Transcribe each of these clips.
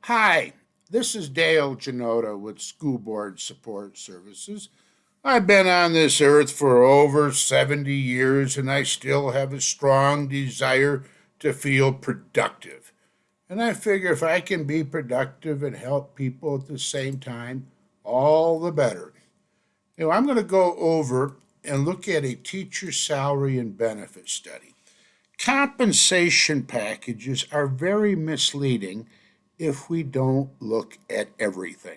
Hi, this is Dale Janota with School Board Support Services. I've been on this earth for over 70 years and I still have a strong desire to feel productive. And I figure if I can be productive and help people at the same time, all the better. I'm going to go over and look at a teacher salary and benefit study. Compensation packages are very misleading if we don't look at everything.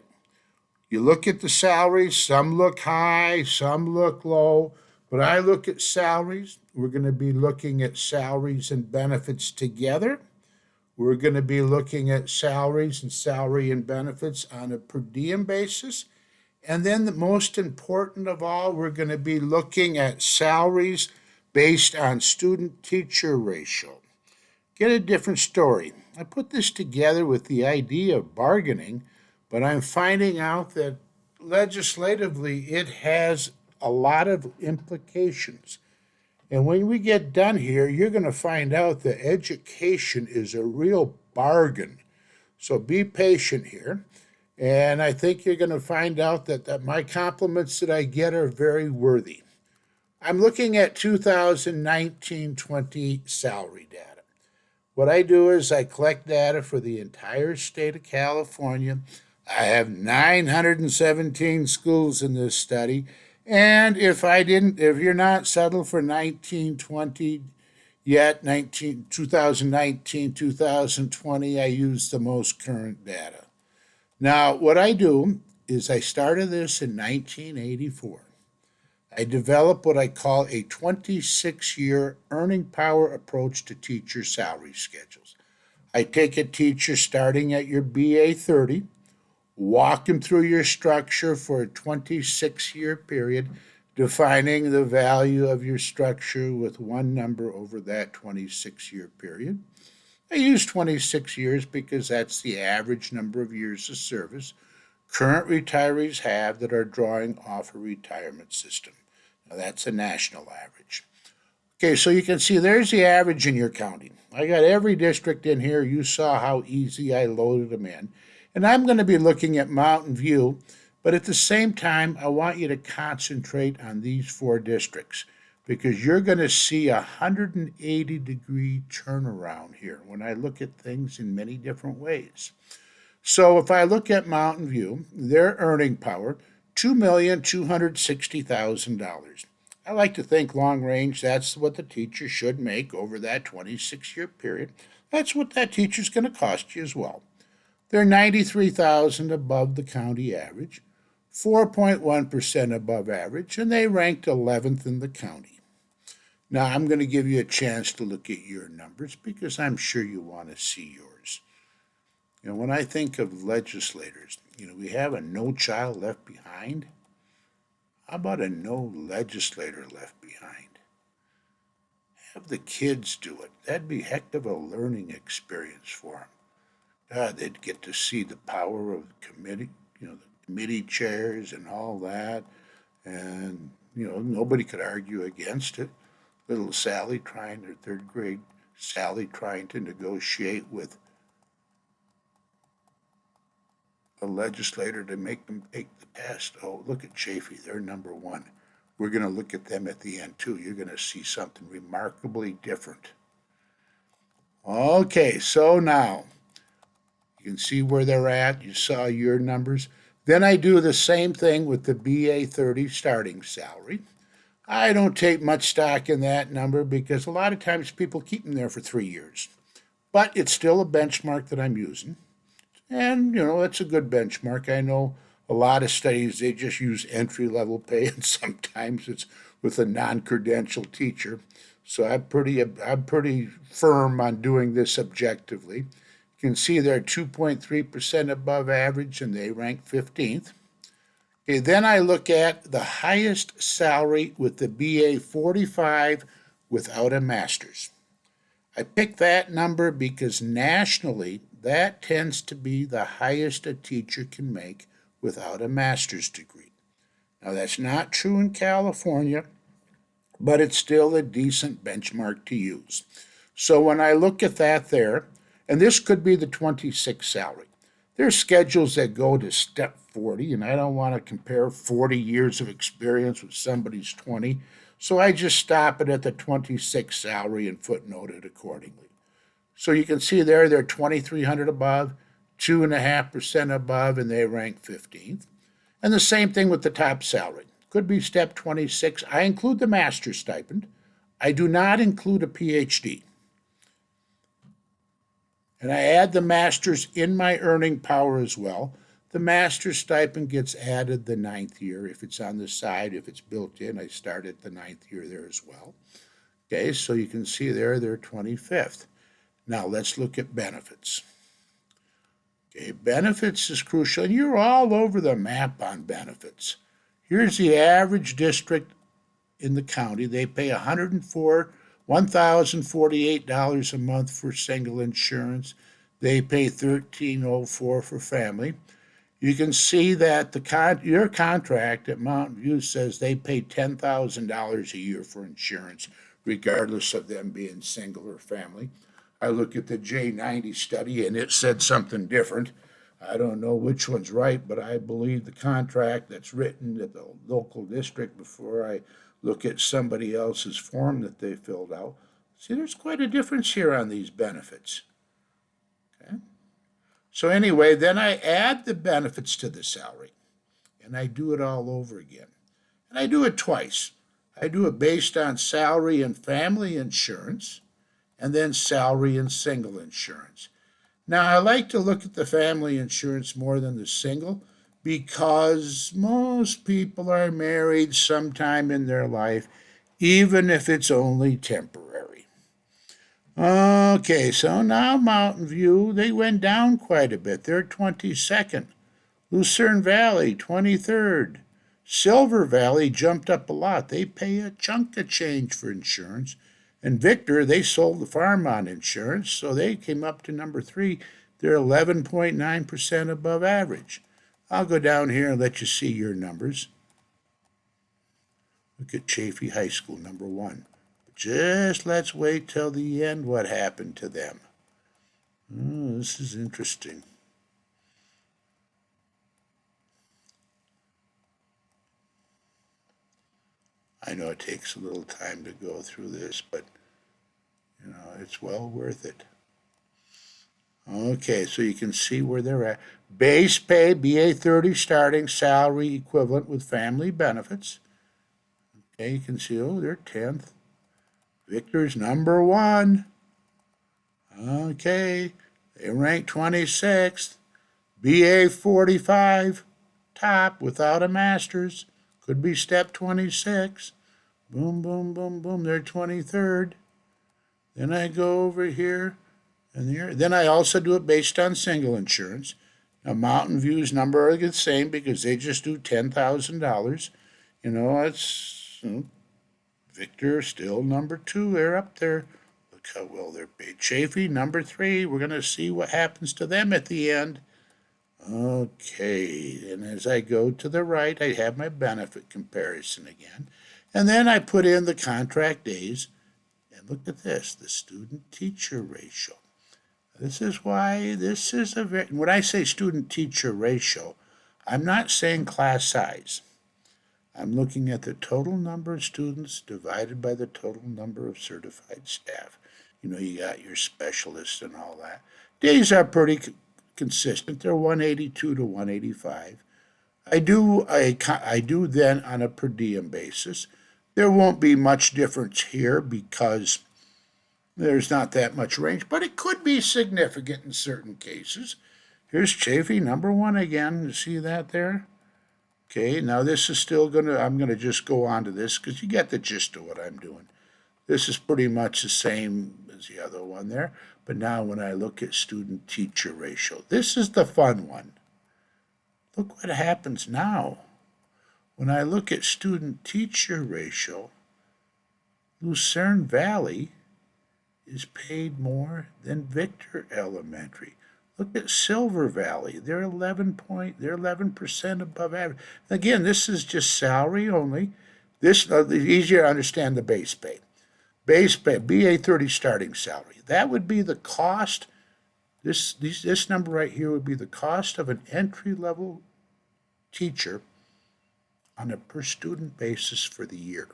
You look at the salaries, some look high, some look low, but I look at salaries. We're going to be looking at salaries and benefits together. We're going to be looking at salaries and salary and benefits on a per diem basis. And then the most important of all, we're going to be looking at salaries based on student teacher ratio. Get a different story. I put this together with the idea of bargaining, but I'm finding out that legislatively it has a lot of implications. And when we get done here, you're going to find out that education is a real bargain. So be patient here. And I think you're going to find out that my compliments that I get are very worthy. I'm looking at 2019-20 salary data. What I do is I collect data for the entire state of California. I have 917 schools in this study. And if you're not settled for 1920 yet, 2019, 2020, I use the most current data. Now, what I do is I started this in 1984. I developed what I call a 26-year earning power approach to teacher salary schedules. I take a teacher starting at your BA 30, walk them through your structure for a 26-year period, defining the value of your structure with one number over that 26-year period. I use 26 years because that's the average number of years of service current retirees have that are drawing off a retirement system. Now, that's a national average. Okay, so you can see there's the average in your county. I got every district in here. You saw how easy I loaded them in. And I'm going to be looking at Mountain View, but at the same time, I want you to concentrate on these four districts because you're going to see a 180-degree turnaround here when I look at things in many different ways. So if I look at Mountain View, their earning power, $2,260,000. I like to think long range, that's what the teacher should make over that 26-year period. That's what that teacher's going to cost you as well. They're 93,000 above the county average, 4.1% above average, and they ranked 11th in the county. Now I'm going to give you a chance to look at your numbers because I'm sure you want to see yours. When I think of legislators, we have a no child left behind. How about a no legislator left behind? Have the kids do it. That'd be a heck of a learning experience for them. They'd get to see the power of the committee, the committee chairs and all that. And, nobody could argue against it. Little Sally her third grade Sally trying to negotiate with a legislator to make them take the test. Oh, look at Chafee, they're number one. We're going to look at them at the end too. You're going to see something remarkably different. Okay, so now you can see where they're at. You saw your numbers. Then I do the same thing with the BA 30 starting salary. I don't take much stock in that number because a lot of times people keep them there for 3 years. But it's still a benchmark that I'm using. And, it's a good benchmark. I know a lot of studies, they just use entry-level pay, and sometimes it's with a non-credentialed teacher. So I'm pretty firm on doing this objectively. You can see they're 2.3% above average, and they rank 15th. Okay, then I look at the highest salary with the BA 45 without a master's. I picked that number because nationally, that tends to be the highest a teacher can make without a master's degree. Now, that's not true in California, but it's still a decent benchmark to use. So when I look at that there, and this could be the 26 salary, There's schedules that go to step 40, and I don't want to compare 40 years of experience with somebody's 20. So I just stop it at the 26 salary and footnote it accordingly. So you can see there they're 2,300 above, 2.5% above, and they rank 15th. And the same thing with the top salary. Could be step 26. I include the master's stipend. I do not include a PhD. And I add the master's in my earning power as well. The master's stipend gets added the ninth year. If it's on the side, if it's built in, I start at the ninth year there as well. Okay, so you can see there they're 25th. Now let's look at benefits. Okay, benefits is crucial, and you're all over the map on benefits. Here's the average district in the county. They pay $1,048 a month for single insurance. They pay $1,304 for family. You can see that your contract at Mountain View says they pay $10,000 a year for insurance, regardless of them being single or family. I look at the J90 study, and it said something different. I don't know which one's right, but I believe the contract that's written at the local district before I look at somebody else's form that they filled out. See, there's quite a difference here on these benefits. Okay. So anyway, then I add the benefits to the salary, and I do it all over again. And I do it twice. I do it based on salary and family insurance, and then salary and single insurance. Now, I like to look at the family insurance more than the single because most people are married sometime in their life, even if it's only temporary. Okay, so now Mountain View, they went down quite a bit. They're 22nd. Lucerne Valley, 23rd. Silver Valley jumped up a lot. They pay a chunk of change for insurance. And Victor, they sold the farm on insurance, so they came up to number 3. They're 11.9% above average. I'll go down here and let you see your numbers. Look at Chaffee High School, number 1. Just let's wait till the end what happened to them. Oh, this is interesting. I know it takes a little time to go through this, but it's well worth it. Okay, so you can see where they're at. Base pay, BA 30 starting salary equivalent with family benefits. Okay, you can see, they're 10th. Victor's number 1. Okay, they rank 26th. BA 45, top without a master's. Could be step 26. Boom, boom, boom, boom. They're 23rd. Then I go over here and here. Then I also do it based on single insurance. Now, Mountain View's number are the same because they just do $10,000. It's Victor still number 2. They're up there. Look how well they're paid. Chaffee, number 3. We're going to see what happens to them at the end. Okay, and as I go to the right, I have my benefit comparison again. And then I put in the contract days. And look at this, the student-teacher ratio. This is why this is when I say student-teacher ratio, I'm not saying class size. I'm looking at the total number of students divided by the total number of certified staff. You got your specialists and all that. Days are pretty consistent. They're 182 to 185. I do then on a per diem basis. There won't be much difference here because there's not that much range, but it could be significant in certain cases. Here's Chaffee, number 1 again. You see that there? Okay, now this is still I'm going to just go on to this because you get the gist of what I'm doing. This is pretty much the same as the other one there. But now when I look at student-teacher ratio, this is the fun one. Look what happens now. When I look at student-teacher ratio, Lucerne Valley is paid more than Victor Elementary. Look at Silver Valley. They're 11% above average. Again, this is just salary only. This easier to understand the base pay. Base pay, BA 30 starting salary. That would be the cost This number right here would be the cost of an entry-level teacher on a per student basis for the year.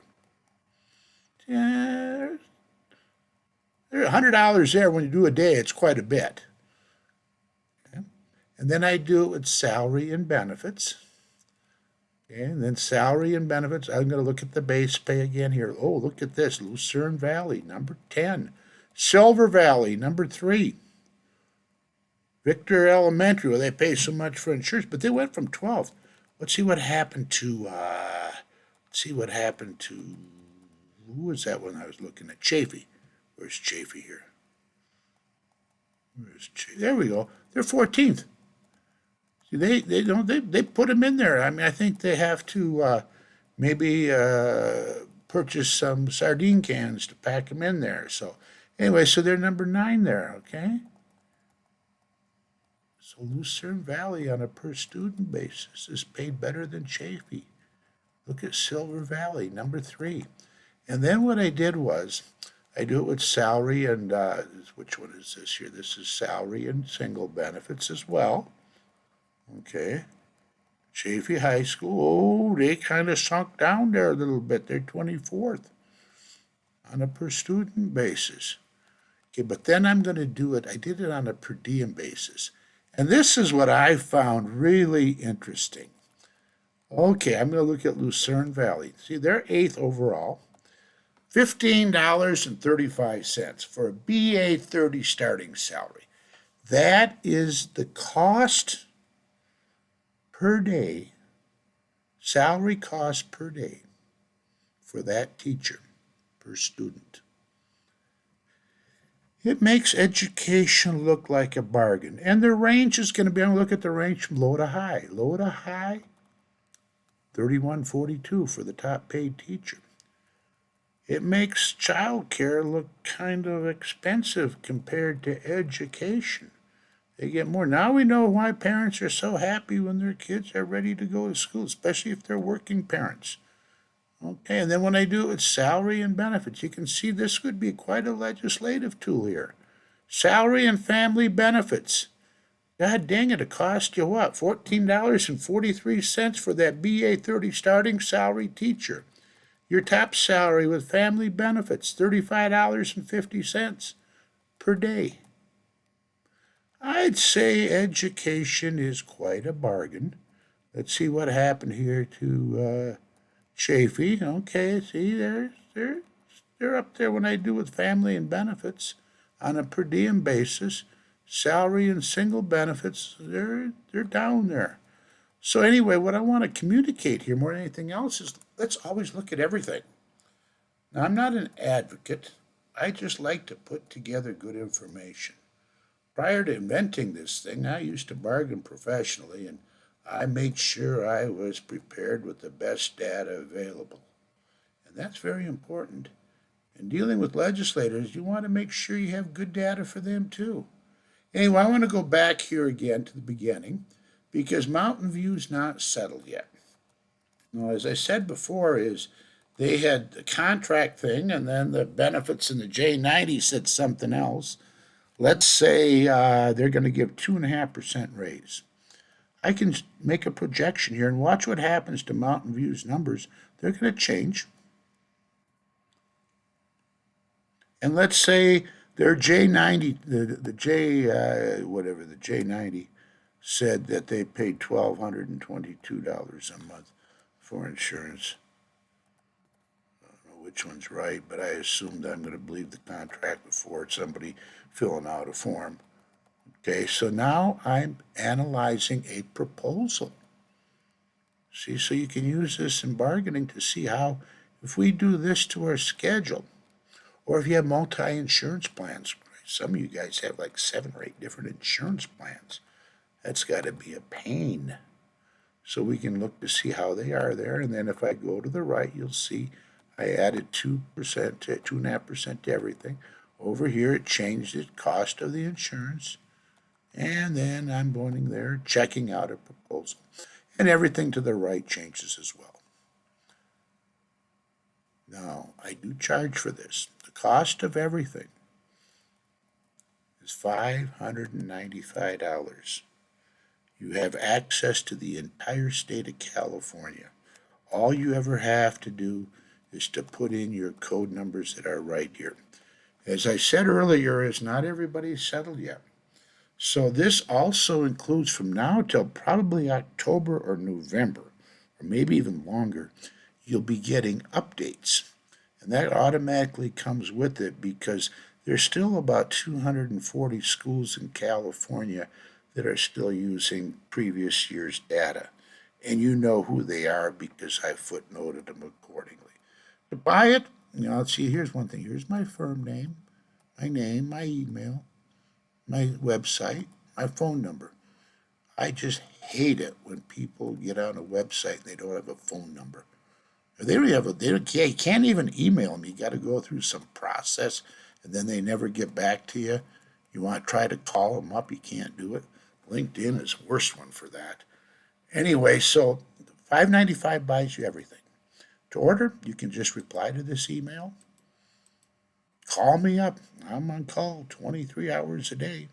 Yeah, there's $100 there. When you do a day, it's quite a bit. Okay? And then I do it with salary and benefits. Okay? And then salary and benefits, I'm going to look at the base pay again here. Oh, look at this. Lucerne Valley, number 10. Silver Valley, number 3. Victor Elementary, well, they pay so much for insurance, but they went from 12th. Let's see what happened to, who was that one I was looking at? Chafee. Where's Chafee here? There we go. They're 14th. See, they put them in there. I mean, I think they have to maybe purchase some sardine cans to pack them in there. So anyway, so they're number 9 there. Okay. So Lucerne Valley on a per student basis is paid better than Chafee. Look at Silver Valley, number 3. And then what I did was, I do it with salary and, which one is this here? This is salary and single benefits as well. Okay. Chafee High School, oh, they kind of sunk down there a little bit. They're 24th on a per student basis. Okay, but then I'm going to do it, I did it on a per diem basis. And this is what I found really interesting. Okay, I'm going to look at Lucerne Valley. See, they're 8th overall. $15.35 for a BA 30 starting salary. That is the cost per day, salary cost per day for that teacher, per student. It makes education look like a bargain. And the range is going to be, I'm going to look at the range from low to high. Low to high, $31.42 for the top paid teacher. It makes childcare look kind of expensive compared to education. They get more. Now we know why parents are so happy when their kids are ready to go to school, especially if they're working parents. Okay, and then when I do it with salary and benefits, you can see this would be quite a legislative tool here. Salary and family benefits. God dang it, it cost you what? $14.43 for that BA 30 starting salary teacher. Your top salary with family benefits, $35.50 per day. I'd say education is quite a bargain. Let's see what happened here to Chafee. Okay, see, they're up there when I do with family and benefits on a per diem basis. Salary and single benefits, they're down there. So anyway, what I want to communicate here more than anything else is let's always look at everything. Now, I'm not an advocate. I just like to put together good information. Prior to inventing this thing, I used to bargain professionally, and I made sure I was prepared with the best data available. And that's very important. In dealing with legislators, you want to make sure you have good data for them too. Anyway, I want to go back here again to the beginning because Mountain View's not settled yet. Now, as I said before, is they had the contract thing and then the benefits in the J90 said something else. Let's say they're going to give 2.5% raise. I can make a projection here and watch what happens to Mountain View's numbers. They're going to change. And let's say their J90, the J90 said that they paid $1,222 a month for insurance. I don't know which one's right, but I assumed I'm going to believe the contract before it's somebody filling out a form. Okay, so now I'm analyzing a proposal. See, so you can use this in bargaining to see how, if we do this to our schedule, or if you have multi-insurance plans, some of you guys have like 7 or 8 different insurance plans. That's got to be a pain. So we can look to see how they are there. And then if I go to the right, you'll see I added 2% to 2.5% to everything. Over here, it changed the cost of the insurance. And then I'm going there, checking out a proposal. And everything to the right changes as well. Now, I do charge for this. The cost of everything is $595. You have access to the entire state of California. All you ever have to do is to put in your code numbers that are right here. As I said earlier, is not everybody's settled yet. So this also includes from now till probably October or November, or maybe even longer, you'll be getting updates. And that automatically comes with it because there's still about 240 schools in California that are still using previous year's data. And you know who they are because I footnoted them accordingly. To buy it, let's see, here's one thing. Here's my firm name, my email, my website, my phone number. I just hate it when people get on a website and they don't have a phone number. They don't have they can't even email them. You got to go through some process, and then they never get back to you. You want to try to call them up, you can't do it. LinkedIn is the worst one for that. Anyway, so $5.95 buys you everything. To order, you can just reply to this email. Call me up. I'm on call 23 hours a day.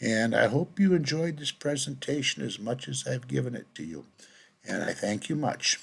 And I hope you enjoyed this presentation as much as I've given it to you. And I thank you much.